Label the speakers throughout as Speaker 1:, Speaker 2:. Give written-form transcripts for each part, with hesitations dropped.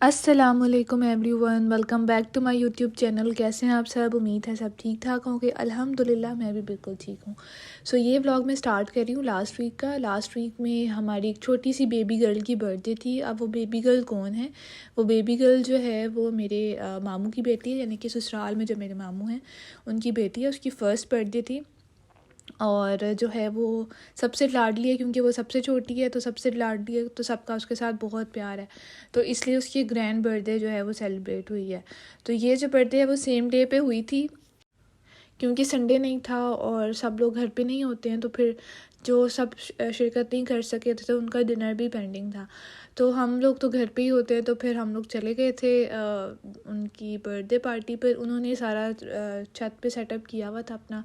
Speaker 1: अस्सलामुअलैकुम everyone, welcome back to my YouTube channel. कैसे हैं आप सब? उम्मीद है सब ठीक ठाक होंगे। अल्हम्दुलिल्लाह मैं भी बिल्कुल ठीक हूँ। ये व्लॉग मैं स्टार्ट कर रही हूँ लास्ट वीक का। लास्ट वीक में हमारी एक छोटी सी बेबी गर्ल की बर्थडे थी। अब वो बेबी गर्ल कौन है? वो बेबी गर्ल जो है वो मेरे मामू की बेटी है, यानी कि ससुराल में जो मेरे मामू हैं उनकी बेटी है। उसकी फ़र्स्ट बर्थडे थी और जो है वो सबसे लाडली है, क्योंकि वो सबसे छोटी है तो सबसे लाडली है, तो सबका उसके साथ बहुत प्यार है। तो इसलिए उसकी ग्रैंड बर्थडे जो है वो सेलिब्रेट हुई है। तो ये जो बर्थडे है वो सेम डे पे हुई थी, क्योंकि संडे नहीं था और सब लोग घर पे नहीं होते हैं, तो फिर जो सब शिरकत नहीं कर सके थे तो उनका डिनर भी पेंडिंग था। तो हम लोग तो घर पे ही होते हैं, तो फिर हम लोग चले गए थे उनकी बर्थडे पार्टी पर। उन्होंने सारा छत पे सेटअप किया हुआ था अपना,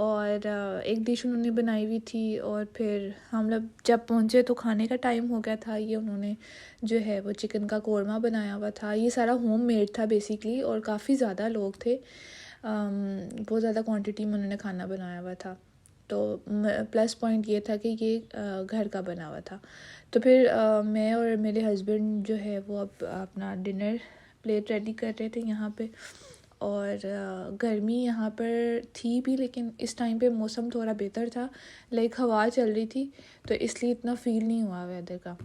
Speaker 1: और एक डिश उन्होंने बनाई हुई थी। और फिर हम लोग जब पहुँचे तो खाने का टाइम हो गया था। ये उन्होंने जो है वो चिकन का कोरमा बनाया हुआ था। ये सारा होम मेड था बेसिकली, और काफ़ी ज़्यादा लोग थे। बहुत ज़्यादा क्वांटिटी में उन्होंने खाना बनाया हुआ था। तो प्लस पॉइंट ये था कि ये घर का बना हुआ था। तो फिर मैं और मेरे हस्बैंड जो है वो अब अपना डिनर प्लेट रेडी कर रहे थे यहाँ पे। और गर्मी यहाँ पर थी भी, लेकिन इस टाइम पे मौसम थोड़ा बेहतर था, लाइक हवा चल रही थी, तो इसलिए इतना फ़ील नहीं हुआ वेदर का।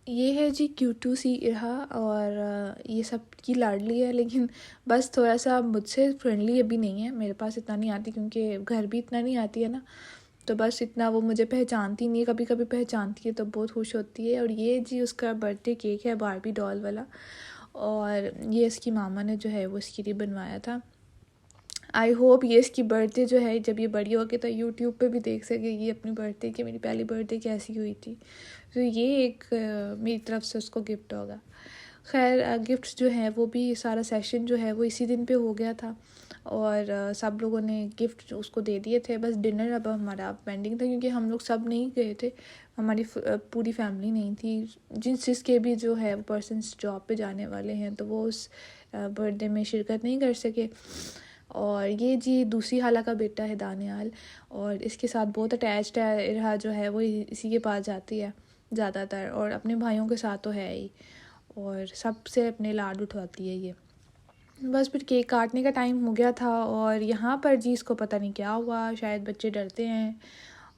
Speaker 1: ये है जी क्यूटू सी इरहा, और ये सब की लाडली है, लेकिन बस थोड़ा सा मुझसे फ्रेंडली अभी नहीं है। मेरे पास इतना नहीं आती, क्योंकि घर भी इतना नहीं आती है ना, तो बस इतना वो मुझे पहचानती नहीं है। कभी कभी पहचानती है तो बहुत खुश होती है। और ये जी उसका बर्थडे केक है, बारबी डॉल वाला, और ये इसकी मामा ने जो है वो इसके लिए बनवाया था। आई होप ये इसकी बर्थडे जो है जब ये बड़ी होगी तो यूट्यूब पे भी देख सकेगी अपनी बर्थडे कि मेरी पहली बर्थडे कैसी हुई थी। तो ये एक मेरी तरफ से उसको गिफ्ट होगा। खैर गिफ्ट्स जो हैं वो भी, सारा सेशन जो है वो इसी दिन पे हो गया था, और सब लोगों ने गिफ्ट उसको दे दिए थे। बस डिनर अब हमारा पेंडिंग था, क्योंकि हम लोग सब नहीं गए थे, हमारी पूरी फैमिली नहीं थी। जिसके भी जो है वो पर्सनस जॉब पे जाने वाले हैं, तो वो उस बर्थडे में शिरकत नहीं कर सके। और ये जी दूसरी खाला का बेटा है दानियाल, और इसके साथ बहुत अटैच्ड है। इरहा जो है वो इसी के पास जाती है ज़्यादातर, और अपने भाइयों के साथ तो है ही, और सबसे अपने लाड उठवाती है ये। बस फिर केक काटने का टाइम हो गया था, और यहाँ पर जी इसको पता नहीं क्या हुआ, शायद बच्चे डरते हैं,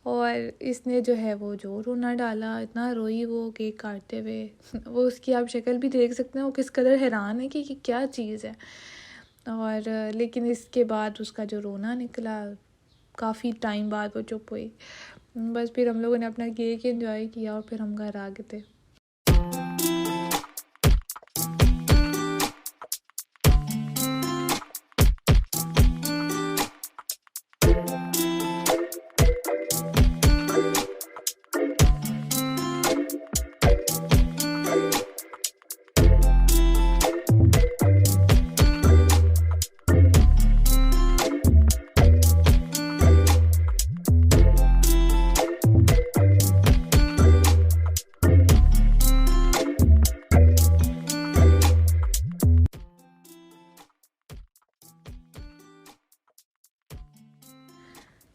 Speaker 1: और इसने जो है वो जो रोना डाला, इतना रोई वो केक काटते हुए। वो उसकी आप शक्ल भी देख सकते हैं, वो किस कदर हैरान है कि क्या चीज़ है। और लेकिन इसके बाद उसका जो रोना निकला, काफ़ी टाइम बाद वो चुप हुई। बस फिर हम लोगों ने अपना केक एंजॉय किया और फिर हम घर आ गए थे।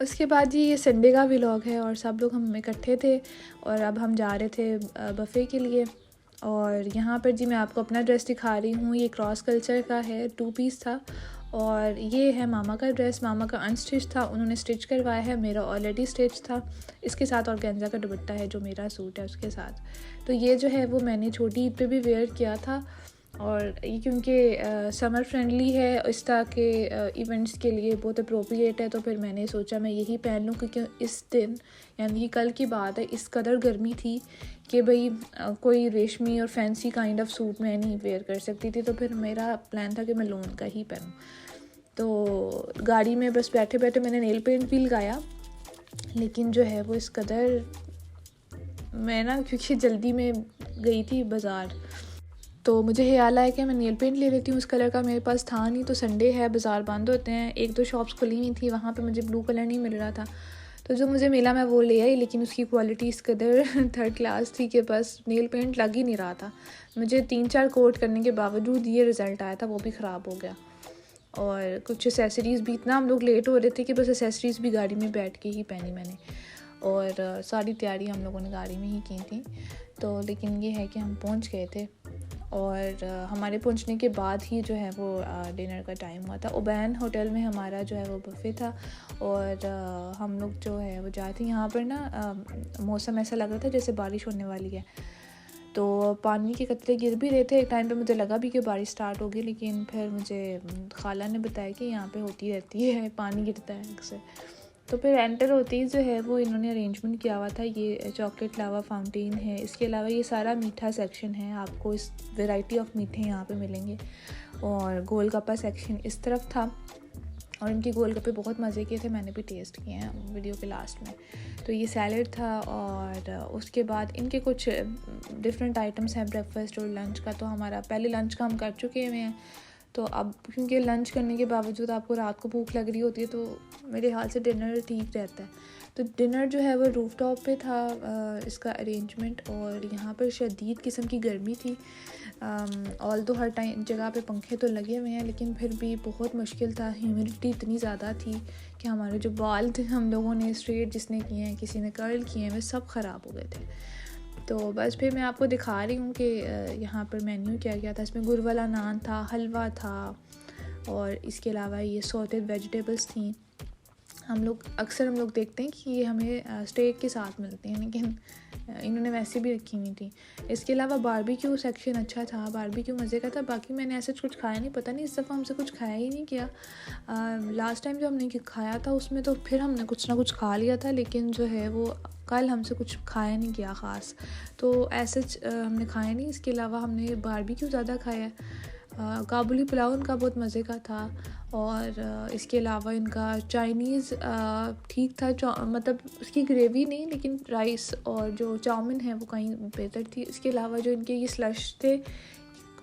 Speaker 1: उसके बाद जी ये संडे का व्लॉग है, और सब लोग हम इकट्ठे थे, और अब हम जा रहे थे बफ़े के लिए। और यहाँ पर जी मैं आपको अपना ड्रेस दिखा रही हूँ। ये क्रॉस कल्चर का है, 2 पीस था, और ये है मामा का ड्रेस। मामा का अनस्टिच था, उन्होंने स्टिच करवाया है, मेरा ऑलरेडी स्टिच था। इसके साथ ऑर्गेन्जा का दुपट्टा है जो मेरा सूट है उसके साथ। तो ये जो है वो मैंने छोटी ईद पे भी वेयर किया था, और ये क्योंकि समर फ्रेंडली है, इस तरह के इवेंट्स के लिए बहुत अप्रोप्रिएट है, तो फिर मैंने सोचा मैं यही पहन लूँ, क्योंकि इस दिन यानी कि कल की बात है, इस कदर गर्मी थी कि भाई कोई रेशमी और फैंसी काइंड ऑफ सूट मैं नहीं वेयर कर सकती थी। तो फिर मेरा प्लान था कि मैं लोन का ही पहनूँ। तो गाड़ी में बस बैठे बैठे मैंने नेल पेंट भी लगाया, लेकिन जो है वो इस कदर, मैं ना क्योंकि जल्दी में गई थी बाज़ार, तो मुझे ख्याल आया कि मैं नेल पेंट ले लेती हूँ। उस कलर का मेरे पास था नहीं, तो संडे है, बाज़ार बंद होते हैं, 1-2 शॉप्स खुली हुई थी, वहाँ पे मुझे ब्लू कलर नहीं मिल रहा था। तो जो मुझे मिला मैं वो ले आई, लेकिन उसकी क्वालिटी इस कदर थर्ड क्लास थी कि बस नेल पेंट लग ही नहीं रहा था। मुझे 3-4 कोट करने के बावजूद ये रिज़ल्ट आया था, वो भी ख़राब हो गया। और कुछ एसेसरीज़ भी, इतना हम लोग लेट हो रहे थे कि बस एसेसरीज़ भी गाड़ी में बैठ के ही पहनी मैंने, और सारी तैयारी हम लोगों ने गाड़ी में ही की थी। तो लेकिन ये है कि हम पहुंच गए थे, और हमारे पहुंचने के बाद ही जो है वो डिनर का टाइम हुआ था। उबैन होटल में हमारा जो है वो बुफ़े था, और हम लोग जो है वो जाते हैं। यहाँ पर ना मौसम ऐसा लग रहा था जैसे बारिश होने वाली है, तो पानी के कतरे गिर भी रहे थे। एक टाइम पे मुझे लगा भी कि बारिश स्टार्ट होगी, लेकिन फिर मुझे खाला ने बताया कि यहाँ पे होती रहती है, पानी गिरता है अक्सर। तो फिर एंटर होते ही जो है वो इन्होंने अरेंजमेंट किया हुआ था। ये चॉकलेट लावा फाउंटेन है, इसके अलावा ये सारा मीठा सेक्शन है, आपको इस वैरायटी ऑफ मीठे यहाँ पे मिलेंगे। और गोलगप्पा सेक्शन इस तरफ था, और इनके गोलगप्पे बहुत मज़े के थे, मैंने भी टेस्ट किए हैं वीडियो के लास्ट में। तो ये सैलड था, और उसके बाद इनके कुछ डिफरेंट आइटम्स हैं ब्रेकफास्ट और लंच का। तो हमारा पहले लंच का हम कर चुके हुए हैं, तो अब क्योंकि लंच करने के बावजूद आपको रात को भूख लग रही होती है, तो मेरे हाल से डिनर ठीक रहता है। तो डिनर जो है वो रूफ टॉप पे था इसका अरेंजमेंट, और यहाँ पर शदीद किस्म की गर्मी थी। ऑल तो हर टाइम जगह पे पंखे तो लगे हुए हैं, लेकिन फिर भी बहुत मुश्किल था। ह्यूमिडिटी इतनी ज़्यादा थी कि हमारे जो बाल थे, हम लोगों ने स्ट्रेट जिसने किए हैं, किसी ने कर्ल किए हैं, वे सब ख़राब हो गए थे। तो बस फिर मैं आपको दिखा रही हूँ कि यहाँ पर मेन्यू क्या क्या था। इसमें गुड़ वाला नान था, हलवा था, और इसके अलावा ये सॉटेड वेजिटेबल्स थी। हम लोग देखते हैं कि ये हमें स्टेक के साथ मिलते हैं, लेकिन इन्होंने वैसे भी रखी हुई थी। इसके अलावा बारबेक्यू सेक्शन अच्छा था, बारबेक्यू मज़े का था। बाकी मैंने ऐसे कुछ खाया नहीं, पता नहीं इस दफ़ा हमसे कुछ खाया ही नहीं किया। लास्ट टाइम जो हमने खाया था उसमें तो फिर हमने कुछ ना कुछ खा लिया था, लेकिन जो है वो कल हमसे कुछ खाया नहीं किया ख़ास, तो ऐसे हमने खाया नहीं। इसके अलावा हमने बारबेक्यू ज़्यादा खाया। काबुली पुलाव उनका बहुत मज़े का था, और इसके अलावा इनका चाइनीज़ ठीक था, मतलब उसकी ग्रेवी नहीं, लेकिन राइस और जो चाउमीन है वो कहीं बेहतर थी। इसके अलावा जो इनके ये स्लश थे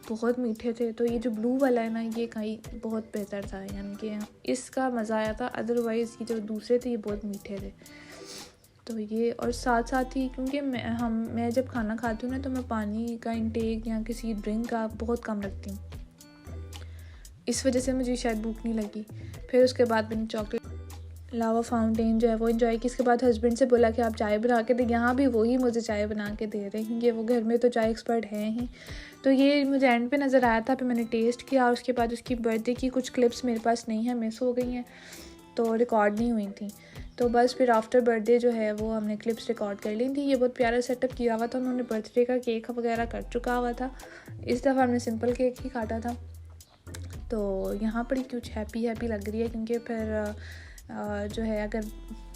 Speaker 1: बहुत मीठे थे, तो ये जो ब्लू वाला है ना, ये कहीं बहुत बेहतर था, यानी कि इसका मज़ा आया था। अदरवाइज़ ये जो दूसरे थे ये बहुत मीठे थे। तो ये, और साथ साथ ही क्योंकि मैं जब खाना खाती हूँ ना, तो मैं पानी का इंटेक या किसी ड्रिंक का बहुत कम रखती हूँ, इस वजह से मुझे शायद भूख नहीं लगी। फिर उसके बाद मैंने चॉकलेट लावा फाउंटेन जो है वो एंजॉय की। इसके बाद हस्बैंड से बोला कि आप चाय बना के दें। यहाँ भी वही मुझे चाय बना के दे रहे हैं, क्योंकि वो घर में तो चाय एक्सपर्ट हैं ही। तो ये मुझे एंड पे नज़र आया था, फिर मैंने टेस्ट किया, और उसके बाद उसकी बर्थडे की कुछ क्लिप्स मेरे पास नहीं है, मिस हो गई हैं, तो रिकॉर्ड नहीं हुई थी। तो बस फिर आफ्टर बर्थडे जो है वो हमने क्लिप्स रिकॉर्ड कर ली थी। ये बहुत प्यारा सेटअप किया हुआ था उन्होंने, बर्थडे का केक वगैरह कर चुका हुआ था। इस दफ़ा हमने सिंपल केक ही काटा था। तो यहाँ पर कुछ हैप्पी लग रही है, क्योंकि फिर जो है अगर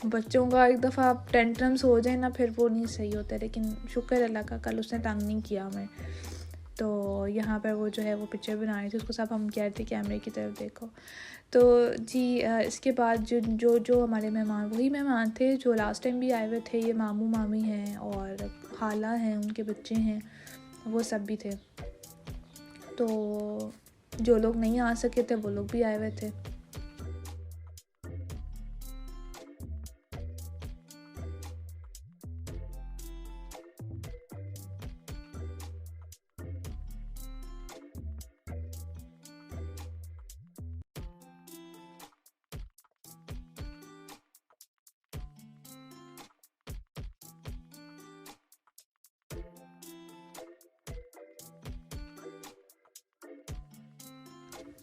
Speaker 1: बच्चों का एक दफ़ा टेंट्रम्स हो जाए ना, फिर वो नहीं सही होता। लेकिन शुक्र अल्लाह का कल उसने तंग नहीं किया हमें। तो यहाँ पर वो जो है वो पिक्चर बना रही थी, उसको सब हम कह रहे थे कैमरे की तरफ देखो। तो जी इसके बाद जो हमारे मेहमान, वही मेहमान थे जो लास्ट टाइम भी आए हुए थे। ये मामू मामी हैं और खाला हैं, उनके बच्चे हैं, वो सब भी थे। तो जो लोग नहीं आ सके थे वो लोग भी आए हुए थे।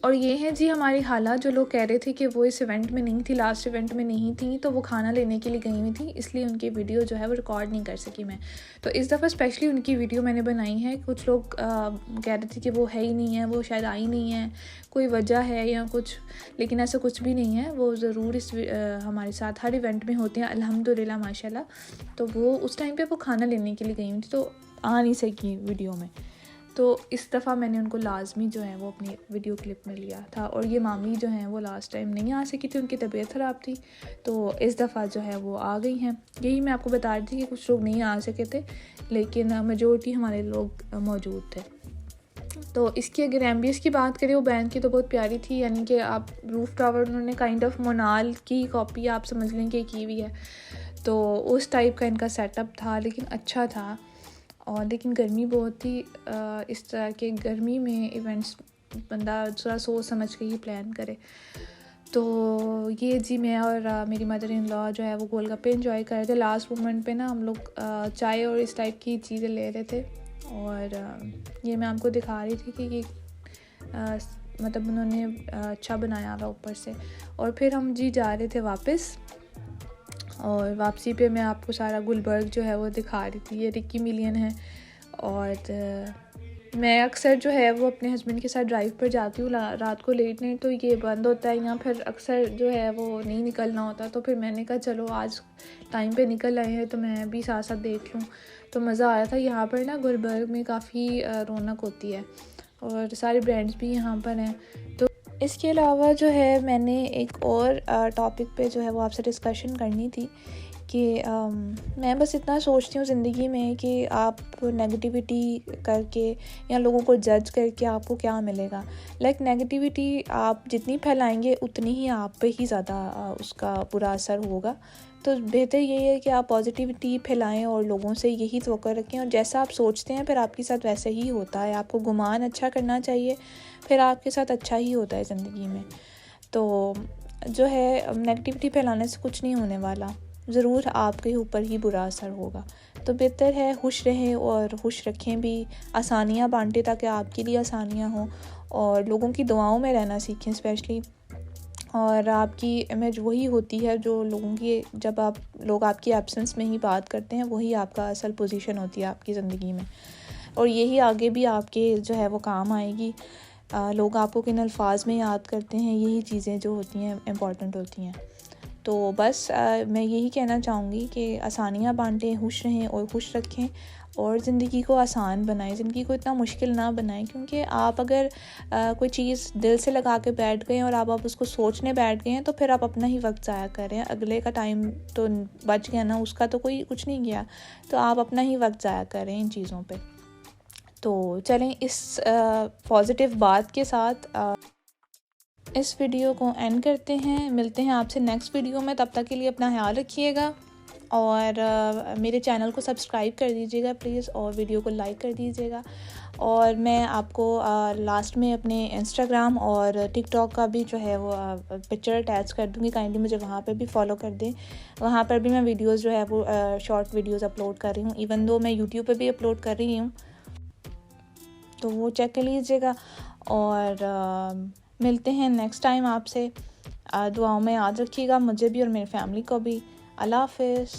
Speaker 1: और ये हैं जी हमारी खाला, जो लोग कह रहे थे कि वो इस इवेंट में नहीं थी, लास्ट इवेंट में नहीं थी, तो वो खाना लेने के लिए गई हुई थी, इसलिए उनकी वीडियो जो है वो रिकॉर्ड नहीं कर सकी मैं। तो इस दफ़ा स्पेशली उनकी वीडियो मैंने बनाई है। कुछ लोग कह रहे थे कि वो है ही नहीं है, वो शायद आई नहीं है, कोई वजह है या कुछ, लेकिन ऐसा कुछ भी नहीं है। वो ज़रूर इस हमारे साथ हर इवेंट में होते हैं अल्हम्दुलिल्लाह माशाल्लाह। तो वो उस टाइम पर वो खाना लेने के लिए गई हुई थी, तो आ नहीं सकी वीडियो में। तो इस दफ़ा मैंने उनको लाजमी जो है वो अपनी वीडियो क्लिप में लिया था। और ये मामी जो हैं वो लास्ट टाइम नहीं आ सकी थी, उनकी तबीयत ख़राब थी, तो इस दफ़ा जो है वो आ गई हैं। यही मैं आपको बता रही थी कि कुछ लोग नहीं आ सके थे, लेकिन मेजॉरिटी हमारे लोग मौजूद थे। तो इसकी अगर एम्बियंस की बात करें वो बैंड की, तो बहुत प्यारी थी। यानी कि आप रूफ टावर उन्होंने काइंड ऑफ मोनाल की कॉपी आप समझ लें कि की हुई है, तो उस टाइप का इनका सेटअप था, लेकिन अच्छा था। और लेकिन गर्मी बहुत थी। इस तरह के गर्मी में इवेंट्स बंदा थोड़ा सोच समझ के ही प्लान करे। तो ये जी मैं और मेरी मदर इन लॉ जो है वो गोलगप्पे एंजॉय कर रहे थे। लास्ट मोमेंट पे ना हम लोग चाय और इस टाइप की चीज़ें ले रहे थे। और ये मैं आपको दिखा रही थी कि मतलब उन्होंने अच्छा बनाया हुआ ऊपर से। और फिर हम जी जा रहे थे वापस, और वापसी पे मैं आपको सारा गुलबर्ग जो है वो दिखा रही थी। ये रिकी मिलियन है। और मैं अक्सर जो है वो अपने हस्बैंड के साथ ड्राइव पर जाती हूँ रात को लेट नाइट, तो ये बंद होता है यहाँ, फिर अक्सर जो है वो नहीं निकलना होता। तो फिर मैंने कहा चलो आज टाइम पे निकल आए हैं तो मैं भी साथ साथ देख लूँ। तो मज़ा आया था। यहाँ पर ना गुलबर्ग में काफ़ी रौनक होती है और सारे ब्रांड्स भी यहाँ पर हैं। तो इसके अलावा जो है मैंने एक और टॉपिक पे जो है वो आपसे डिस्कशन करनी थी कि मैं बस इतना सोचती हूँ ज़िंदगी में कि आप नेगेटिविटी करके या लोगों को जज करके आपको क्या मिलेगा। नेगेटिविटी आप जितनी फैलाएंगे उतनी ही आप पे ही ज़्यादा उसका बुरा असर होगा। तो बेहतर यही है कि आप पॉजिटिविटी फैलाएं और लोगों से यही तवक्को रखें, और जैसा आप सोचते हैं फिर आपके साथ वैसे ही होता है। आपको गुमान अच्छा करना चाहिए, फिर आपके साथ अच्छा ही होता है ज़िंदगी में। तो जो है नेगेटिविटी फैलाने से कुछ नहीं होने वाला, ज़रूर आपके ऊपर ही बुरा असर होगा। तो बेहतर है खुश रहें और खुश रखें भी, आसानियाँ बांटें ताकि आपके लिए आसानियाँ हों, और लोगों की दुआओं में रहना सीखें स्पेशली। और आपकी इमेज वही होती है जो लोगों की, जब आप लोग आपकी एब्सेंस में ही बात करते हैं, वही आपका असल पोजीशन होती है आपकी ज़िंदगी में, और यही आगे भी आपके जो है वो काम आएगी। लोग आपको किन अल्फाज में याद करते हैं, यही चीज़ें जो होती हैं इम्पॉर्टेंट होती हैं। तो बस मैं यही कहना चाहूँगी कि आसानियाँ बांटें, खुश रहें और खुश रखें, और ज़िंदगी को आसान बनाएं, ज़िंदगी को इतना मुश्किल ना बनाएं। क्योंकि आप अगर कोई चीज़ दिल से लगा के बैठ गए और आप उसको सोचने बैठ गए हैं, तो फिर आप अपना ही वक्त ज़ाया कर रहे हैं। अगले का टाइम तो बच गया ना, उसका तो कोई कुछ नहीं गया, तो आप अपना ही वक्त ज़ाया कर रहे हैं इन चीज़ों पर। तो चलें इस पॉजिटिव बात के साथ इस वीडियो को एंड करते हैं। मिलते हैं आपसे नेक्स्ट वीडियो में, तब तक के लिए अपना ख्याल रखिएगा, और मेरे चैनल को सब्सक्राइब कर दीजिएगा प्लीज़, और वीडियो को लाइक कर दीजिएगा। और मैं आपको लास्ट में अपने इंस्टाग्राम और टिकटॉक का भी जो है वो पिक्चर अटैच कर दूँगी, काइंडली मुझे वहाँ पर भी फॉलो कर दें। वहाँ पर भी मैं वीडियोज़ जो है वो शॉर्ट वीडियोज़ अपलोड कर रही हूँ, इवन दो मैं यूट्यूब पर भी अपलोड कर रही हूँ, तो वो चेक कर लीजिएगा। और मिलते हैं नेक्स्ट टाइम आपसे। दुआओं में याद रखिएगा मुझे भी और मेरी फैमिली को भी। अल्लाह हाफ़िज़।